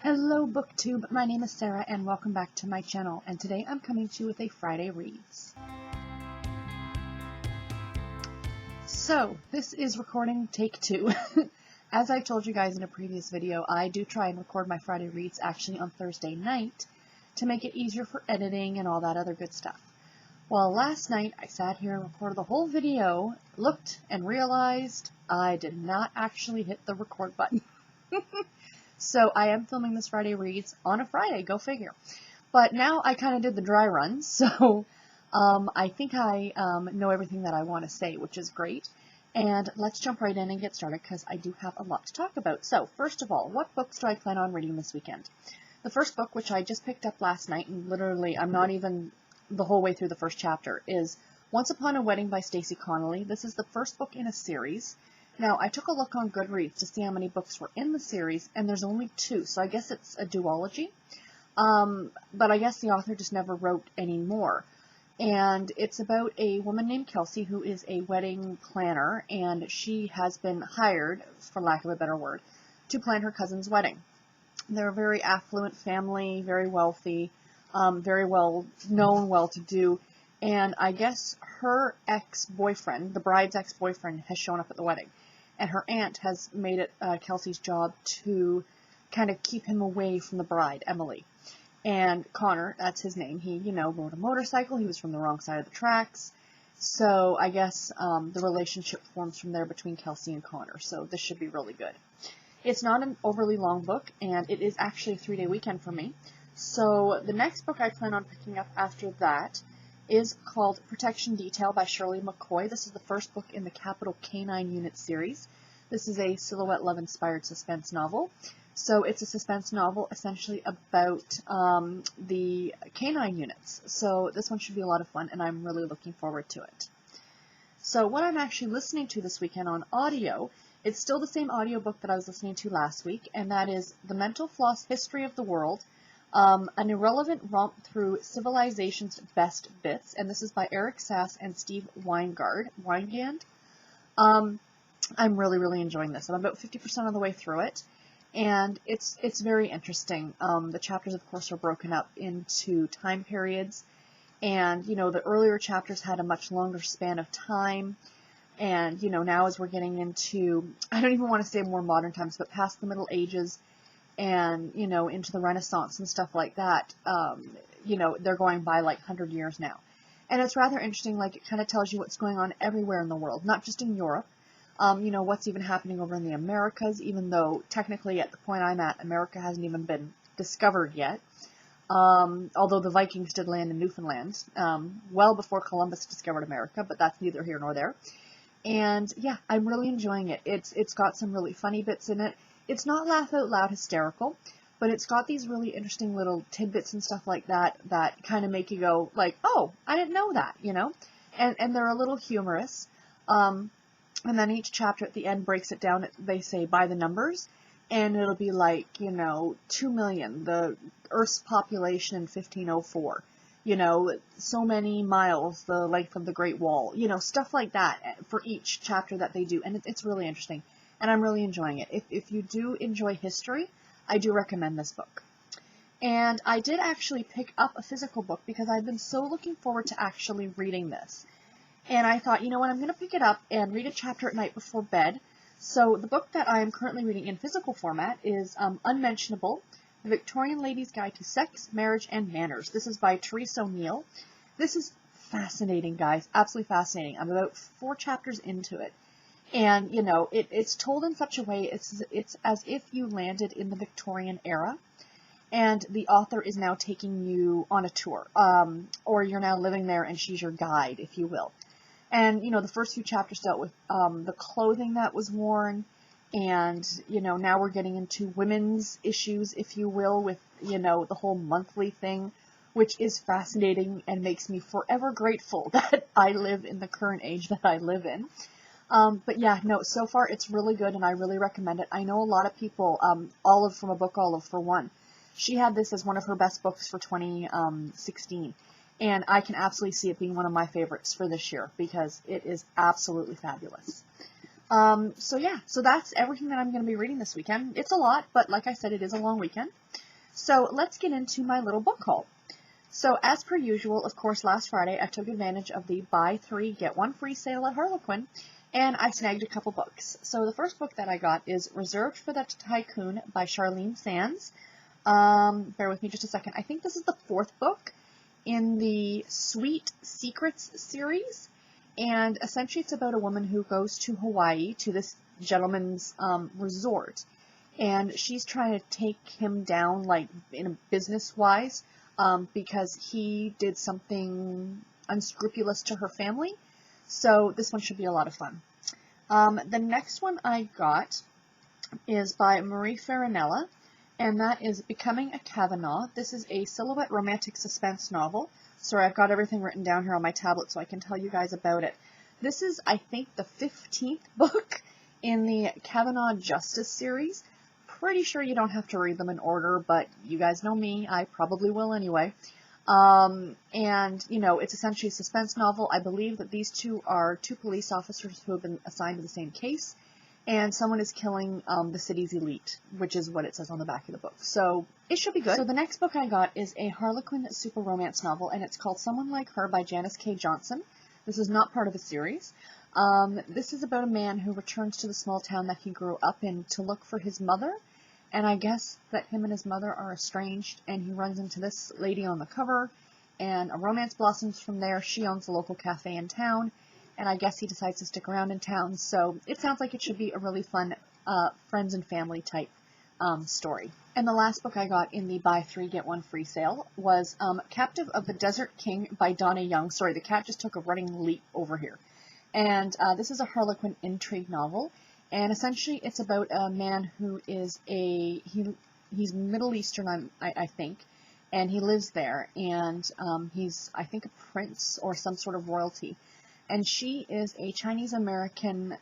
Hello BookTube, my name is Sarah and welcome back to my channel, and today I'm coming to you with a Friday Reads. So, this is recording take 2. As I told you guys in a previous video, I do try and record my Friday Reads actually on Thursday night to make it easier for editing and all that other good stuff. Well, last night I sat here and recorded the whole video, looked and realized I did not actually hit the record button. So I am filming this Friday Reads on a Friday, go figure. But now I kind of did the dry run, so I think I know everything that I want to say, which is great. And let's jump right in and get started because I do have a lot to talk about. So first of all, what books do I plan on reading this weekend? The first book, which I just picked up last night, and literally I'm not even the whole way through the first chapter, is Once Upon a Wedding by Stacy Connelly. This is the first book in a series. Now, I took a look on Goodreads to see how many books were in the series, and there's only 2, so I guess it's a duology. But I guess the author just never wrote any more. And it's about a woman named Kelsey who is a wedding planner, and she has been hired, for lack of a better word, to plan her cousin's wedding. They're a very affluent family, very wealthy, very well known, well-to-do, and I guess her ex-boyfriend, the bride's ex-boyfriend, has shown up at the wedding. And her aunt has made it Kelsey's job to kind of keep him away from the bride, Emily. And Connor, that's his name, he, rode a motorcycle. He was from the wrong side of the tracks. So I guess the relationship forms from there between Kelsey and Connor. So this should be really good. It's not an overly long book, and it is actually a 3-day weekend for me. So the next book I plan on picking up after that is called Protection Detail by Shirlee McCoy. This is the first book in the Capital Canine Unit series. This is a Silhouette Love-inspired suspense novel. So it's a suspense novel essentially about the canine units. So this one should be a lot of fun, and I'm really looking forward to it. So what I'm actually listening to this weekend on audio, it's still the same audiobook that I was listening to last week, and that is The Mental Floss History of the World, an irrelevant romp through civilization's best bits, and this is by Erik, Sass, and Steve Wiegand. I'm really enjoying this. I'm about 50% of the way through it, and it's very interesting. The chapters, of course, are broken up into time periods, and, the earlier chapters had a much longer span of time, and, now as we're getting into, I don't even want to say more modern times, but past the Middle Ages, and, into the Renaissance and stuff like that, they're going by like 100 years now. And it's rather interesting, like it kind of tells you what's going on everywhere in the world, not just in Europe, what's even happening over in the Americas, even though technically at the point I'm at, America hasn't even been discovered yet, although the Vikings did land in Newfoundland, well before Columbus discovered America, but that's neither here nor there. And yeah, I'm really enjoying it. It's got some really funny bits in it. It's not laugh out loud hysterical, but it's got these really interesting little tidbits and stuff like that that kind of make you go like, oh, I didn't know that, and they're a little humorous. And then each chapter at the end breaks it down, they say by the numbers, and it'll be like, 2 million, the Earth's population in 1504, so many miles, the length of the Great Wall, stuff like that for each chapter that they do, and it's really interesting. And I'm really enjoying it. If you do enjoy history, I do recommend this book. And I did actually pick up a physical book because I've been so looking forward to actually reading this. And I thought, you know what, I'm going to pick it up and read a chapter at night before bed. So the book that I am currently reading in physical format is Unmentionable, The Victorian Lady's Guide to Sex, Marriage, and Manners. This is by Therese Oneill. This is fascinating, guys. Absolutely fascinating. I'm about 4 chapters into it. And, it's told in such a way, it's as if you landed in the Victorian era, and the author is now taking you on a tour, or you're now living there and she's your guide, if you will. And, the first few chapters dealt with the clothing that was worn, and, now we're getting into women's issues, if you will, with, the whole monthly thing, which is fascinating and makes me forever grateful that I live in the current age that I live in. But yeah, no, so far it's really good, and I really recommend it. I know a lot of people, Olive from A Book Olive, for one, she had this as one of her best books for 2016, and I can absolutely see it being one of my favorites for this year, because it is absolutely fabulous. So yeah, so that's everything that I'm going to be reading this weekend. It's a lot, but like I said, it is a long weekend. So let's get into my little book haul. So as per usual, of course, last Friday I took advantage of the buy 3 get 1 free sale at Harlequin, and I snagged a couple books. So the first book that I got is Reserved for the Tycoon by Charlene Sands. Bear with me just a second. I think this is the 4th book in the Sweet Secrets series, and essentially it's about a woman who goes to Hawaii to this gentleman's resort, and she's trying to take him down, like, in a business-wise, because he did something unscrupulous to her family. So this one should be a lot of fun. The next one I got is by Marie Ferrarella, and that is Becoming a Cavanaugh. This is a silhouette romantic suspense novel. Sorry, I've got everything written down here on my tablet so I can tell you guys about it. This is, I think, the 15th book in the Cavanaugh Justice series. Pretty sure you don't have to read them in order, but you guys know me, I probably will anyway. And, you know, it's essentially a suspense novel. I believe that these two are 2 police officers who have been assigned to the same case, and someone is killing the city's elite, which is what it says on the back of the book. So it should be good. So the next book I got is a Harlequin super romance novel, and it's called Someone Like Her by Janice K. Johnson. This is not part of the series. This is about a man who returns to the small town that he grew up in to look for his mother. And I guess that him and his mother are estranged, and he runs into this lady on the cover, and a romance blossoms from there. She owns the local cafe in town, and I guess he decides to stick around in town. So it sounds like it should be a really fun friends and family type story. And the last book I got in the buy 3 get 1 free sale was Captive of the Desert King by Donna Young. Sorry, the cat just took a running leap over here. And this is a Harlequin intrigue novel. And essentially, it's about a man who is he's Middle Eastern, I think, and he lives there, and he's, I think, a prince or some sort of royalty. And she is a Chinese-American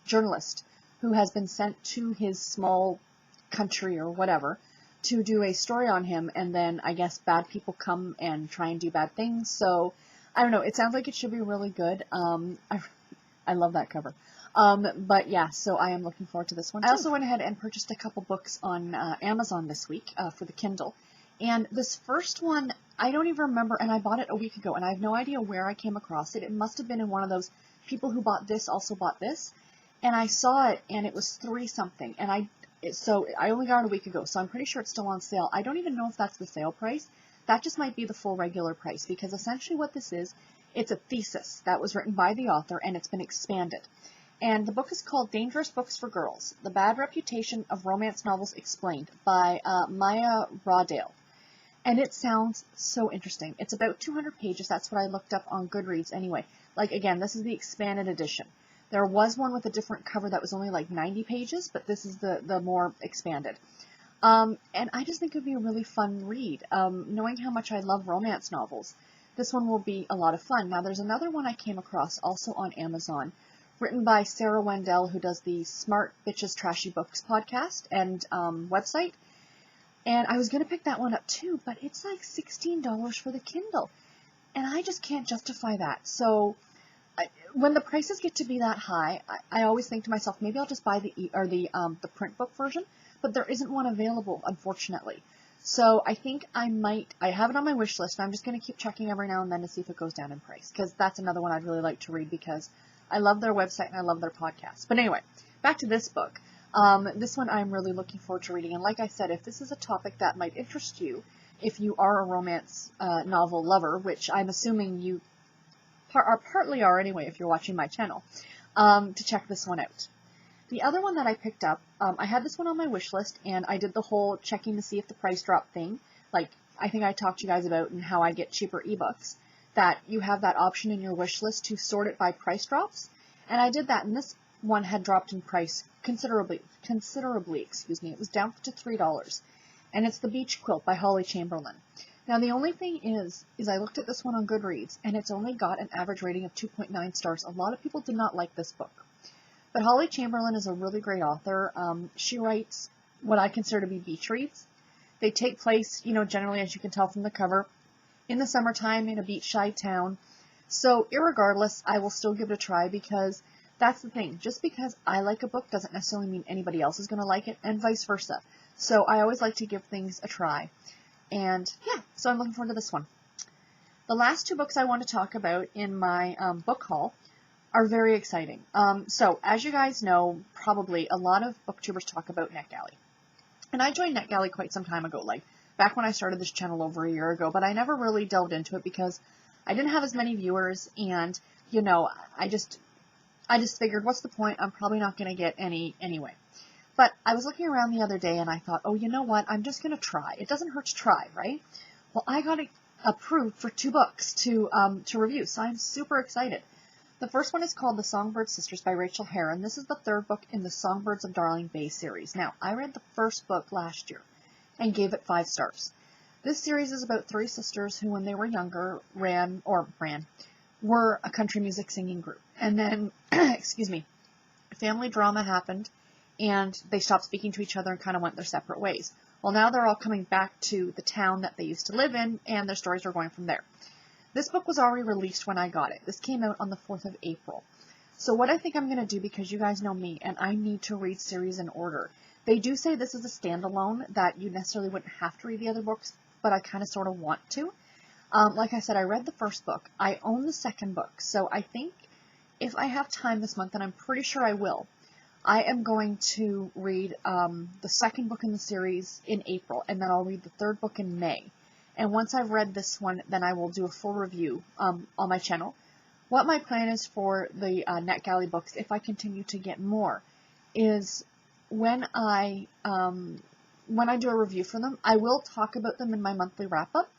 journalist who has been sent to his small country or whatever to do a story on him, and then I guess bad people come and try and do bad things. So, I don't know, it sounds like it should be really good. I love that cover. But yeah, so I am looking forward to this one too. I also went ahead and purchased a couple books on Amazon this week for the Kindle. And this first one, I don't even remember, and I bought it a week ago, and I have no idea where I came across it. It must have been in one of those people who bought this also bought this. And I saw it, and it was $3 something. And so I only got it a week ago, so I'm pretty sure it's still on sale. I don't even know if that's the sale price. That just might be the full regular price, because essentially what this is, it's a thesis that was written by the author, and it's been expanded. And the book is called Dangerous Books for Girls, The Bad Reputation of Romance Novels Explained by Maya Rodale. And it sounds so interesting. It's about 200 pages. That's what I looked up on Goodreads anyway. Like, again, this is the expanded edition. There was one with a different cover that was only like 90 pages, but this is the more expanded. And I just think it would be a really fun read. Knowing how much I love romance novels, this one will be a lot of fun. Now, there's another one I came across also on Amazon, written by Sarah Wendell, who does the Smart Bitches Trashy Books podcast and website. And I was going to pick that one up too, but it's like $16 for the Kindle. And I just can't justify that. So when the prices get to be that high, I always think to myself, maybe I'll just buy the print book version. But there isn't one available, unfortunately. So I think I have it on my wish list, and I'm just going to keep checking every now and then to see if it goes down in price. Because that's another one I'd really like to read, because I love their website and I love their podcast. But anyway, back to this book. This one I'm really looking forward to reading. And like I said, if this is a topic that might interest you, if you are a romance novel lover, which I'm assuming you partly are anyway if you're watching my channel, to check this one out. The other one that I picked up, I had this one on my wish list, and I did the whole checking to see if the price drop thing, like I think I talked to you guys about and how I get cheaper ebooks, that you have that option in your wish list to sort it by price drops. And I did that, and this one had dropped in price considerably, excuse me. It was down to $3. And it's The Beach Quilt by Holly Chamberlin. Now, the only thing is I looked at this one on Goodreads, and it's only got an average rating of 2.9 stars. A lot of people did not like this book. But Holly Chamberlin is a really great author. She writes what I consider to be beach reads. They take place, you know, generally, as you can tell from the cover, in the summertime in a beachside town. So, irregardless, I will still give it a try, because that's the thing. Just because I like a book doesn't necessarily mean anybody else is going to like it, and vice versa. So I always like to give things a try. And yeah, so I'm looking forward to this one. The last two books I want to talk about in my book haul are very exciting. So as you guys know, probably a lot of booktubers talk about NetGalley. And I joined NetGalley quite some time ago, like back when I started this channel over a year ago, but I never really delved into it because I didn't have as many viewers, and, you know, I just figured, what's the point? I'm probably not going to get any anyway. But I was looking around the other day and I thought, oh, you know what? I'm just going to try. It doesn't hurt to try, right? Well, I got approved for 2 books to review, so I'm super excited. The first one is called The Songbird Sisters by Rachael Herron. This is the 3rd book in the Songbirds of Darling Bay series. Now, I read the first book last year and gave it 5 stars. This series is about 3 sisters who, when they were younger, were a country music singing group. And then, excuse me, family drama happened, and they stopped speaking to each other and kind of went their separate ways. Well, now they're all coming back to the town that they used to live in, and their stories are going from there. This book was already released when I got it. This came out on the 4th of April. So what I think I'm going to do, because you guys know me, and I need to read series in order. They do say this is a standalone, that you necessarily wouldn't have to read the other books, but I kind of sort of want to. Like I said, I read the first book. I own the second book, so I think if I have time this month, and I'm pretty sure I will, I am going to read the second book in the series in April, and then I'll read the 3rd book in May. And once I've read this one, then I will do a full review on my channel. What my plan is for the NetGalley books, if I continue to get more, is when I do a review for them, I will talk about them in my monthly wrap-up,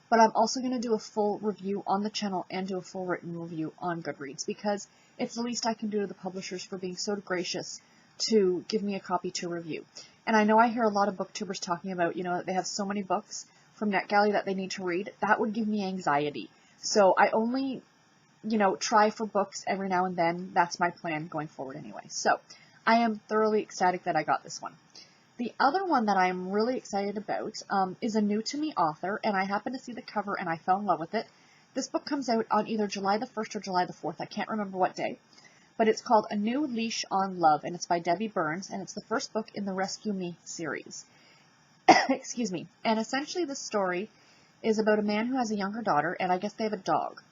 but I'm also going to do a full review on the channel and do a full written review on Goodreads, because it's the least I can do to the publishers for being so gracious to give me a copy to review. And I know I hear a lot of booktubers talking about, you know, that they have so many books from NetGalley that they need to read. That would give me anxiety. So I only, you know, try for books every now and then. That's my plan going forward anyway. So I am thoroughly ecstatic that I got this one. The other one that I'm really excited about is a new-to-me author, and I happened to see the cover and I fell in love with it. This book comes out on either July the 1st or July the 4th. I can't remember what day. But it's called A New Leash on Love, and it's by Debbie Burns, and it's the first book in the Rescue Me series. Excuse me. And essentially this story is about a man who has a younger daughter, and I guess they have a dog.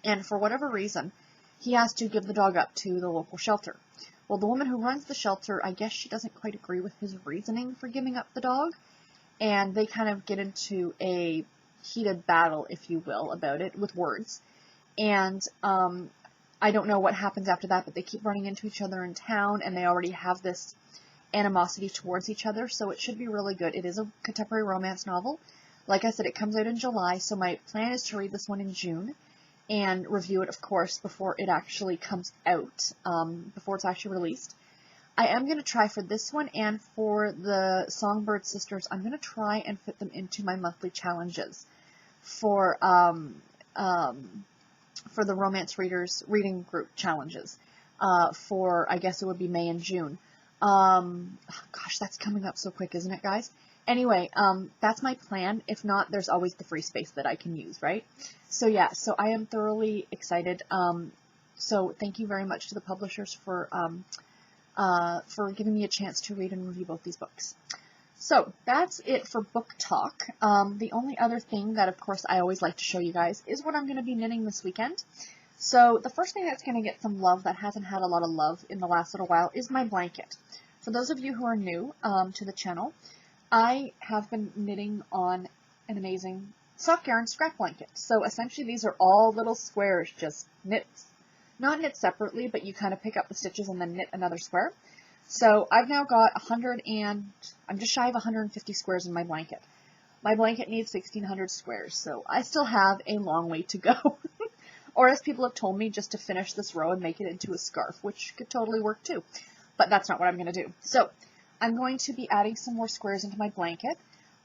And for whatever reason, he has to give the dog up to the local shelter. Well, the woman who runs the shelter, I guess she doesn't quite agree with his reasoning for giving up the dog, and they kind of get into a heated battle, if you will, about it, with words. And I don't know what happens after that, but they keep running into each other in town, and they already have this animosity towards each other, so it should be really good. It is a contemporary romance novel. Like I said, it comes out in July, so my plan is to read this one in June, and review it, of course, before it actually comes out, before it's actually released. I am going to try for this one, and for the Songbird Sisters, I'm going to try and fit them into my monthly challenges for the romance readers reading group challenges, for, I guess it would be May and June. Gosh, that's coming up so quick, isn't it, guys? Anyway, that's my plan. If not, there's always the free space that I can use, right? So yeah, so I am thoroughly excited. So thank you very much to the publishers for giving me a chance to read and review both these books. So that's it for book talk. The only other thing that, of course, I always like to show you guys is what I'm going to be knitting this weekend. So the first thing that's going to get some love that hasn't had a lot of love in the last little while is my blanket. For those of you who are new to the channel, I have been knitting on an amazing soft yarn scrap blanket. So essentially these are all little squares, just not knit separately, but you kind of pick up the stitches and then knit another square. So I've now got I'm just shy of 150 squares in my blanket. My blanket needs 1,600 squares, so I still have a long way to go. Or as people have told me, just to finish this row and make it into a scarf, which could totally work too. But that's not what I'm going to do. So I'm going to be adding some more squares into my blanket.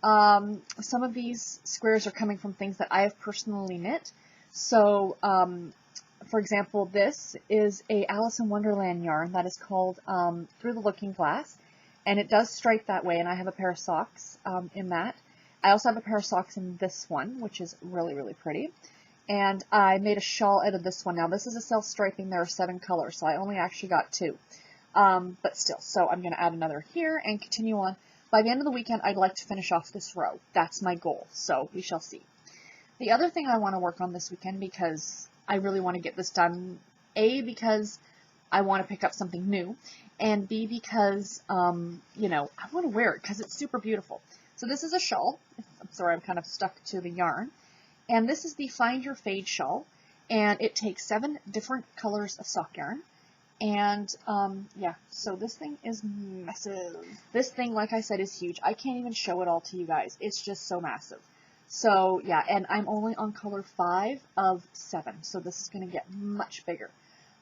Some of these squares are coming from things that I have personally knit. So, for example, this is a Alice in Wonderland yarn that is called Through the Looking Glass, and it does stripe that way, and I have a pair of socks in that. I also have a pair of socks in this one, which is really, really pretty. And I made a shawl out of this one. Now, this is a self-striping. There are 7 colors, so I only actually got 2. But still, so I'm going to add another here and continue on. By the end of the weekend, I'd like to finish off this row. That's my goal, so we shall see. The other thing I want to work on this weekend, because I really want to get this done, A, because I want to pick up something new, and B, because, you know, I want to wear it because it's super beautiful. So this is a shawl. I'm sorry, I'm kind of stuck to the yarn. And this is the Find Your Fade shawl, and it takes 7 different colors of sock yarn. And, yeah, so this thing is massive. This thing, like I said, is huge. I can't even show it all to you guys. It's just so massive. So, yeah, and I'm only on color 5 of 7, so this is going to get much bigger.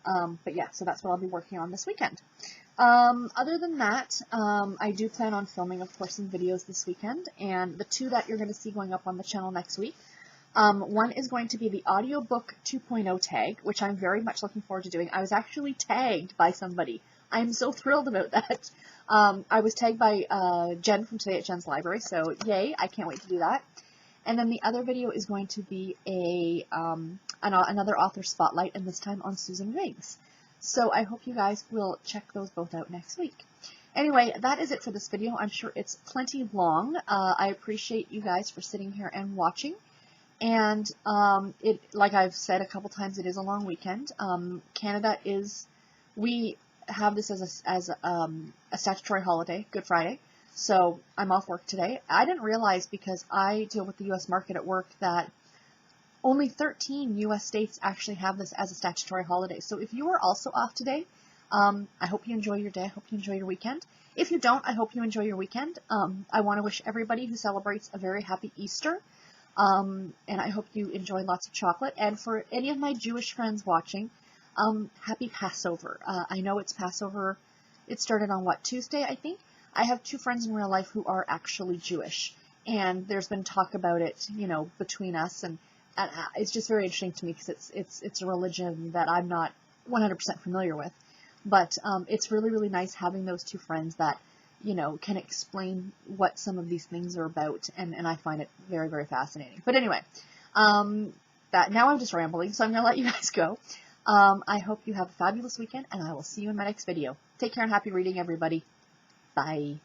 But yeah, so that's what I'll be working on this weekend. Other than that, I do plan on filming, of course, some videos this weekend, and the 2 that you're going to see going up on the channel next week. One is going to be the audiobook 2.0 tag, which I'm very much looking forward to doing. I was actually tagged by somebody. I'm so thrilled about that. I was tagged by Jen from Today at Jen's Library, so yay, I can't wait to do that. And then the other video is going to be another author spotlight, and this time on Susan Riggs. So I hope you guys will check those both out next week. Anyway, that is it for this video. I'm sure it's plenty long. I appreciate you guys for sitting here and watching. And like I've said a couple times, it is a long weekend. Canada we have this as a statutory holiday, Good Friday. So I'm off work today. I didn't realize, because I deal with the U.S. market at work, that only 13 U.S. states actually have this as a statutory holiday. So if you are also off today, I hope you enjoy your day. I hope you enjoy your weekend. If you don't, I hope you enjoy your weekend. I want to wish everybody who celebrates a very happy Easter. And I hope you enjoy lots of chocolate. And for any of my Jewish friends watching, happy Passover. I know it's Passover. It started on, what, Tuesday, I think? I have 2 friends in real life who are actually Jewish, and there's been talk about it, you know, between us, and it's just very interesting to me, because it's a religion that I'm not 100% familiar with, but it's really, really nice having those 2 friends that, you know, can explain what some of these things are about, and I find it very, very fascinating. But anyway, now I'm just rambling, so I'm going to let you guys go. I hope you have a fabulous weekend, and I will see you in my next video. Take care and happy reading, everybody. Bye.